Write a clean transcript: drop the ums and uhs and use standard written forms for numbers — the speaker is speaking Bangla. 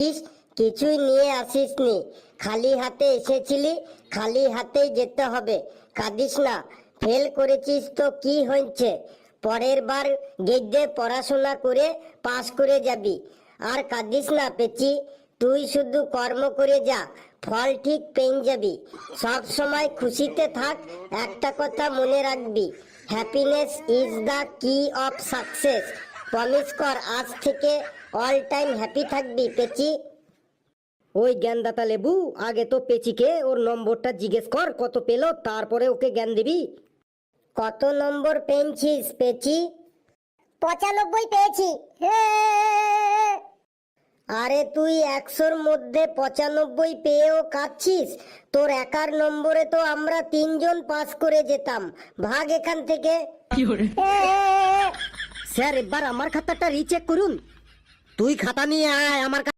ইস, কিছুই নিয়ে আসিসনি, খালি হাতে এসেছিলি, খালি হাতেই যেতে হবে। কাঁদিস না, ফেল করেছিস তো কি হয়েছে, পরের বার গেজে পড়াশোনা করে পাস করে যাবি। আর কাঁদিস না পেচি, তুই শুধু কর্ম করে যা, ফল ঠিক পেয়ে যাবি। সব সময় খুশিতে থাক, একটা কথা মনে রাখবি, হ্যাপিনেস ইজ দ্য কি অফ সাকসেস। প্রমিস কর আজ থেকে অল টাইম হ্যাপি থাকবি পেচি। ওই জ্ঞানদাতা লেবু, আগে তো পেচিকে ওর নম্বরটা জিজ্ঞেস কর কত পেলো, তারপরে ওকে জ্ঞান দিবি। কত নম্বর পেয়েছিস পেচি? 95 পেয়েছি। আরে তুই 100-র মধ্যে 95 পেয়েও কাঁদছিস? তোর একার নম্বরে তো আমরা 3জন পাস করে যেতাম, ভাগ এখান থেকে। স্যার, এবার আমার খাতাটা রিচেক করুন। তুই খাতা নিয়ে আয় আমার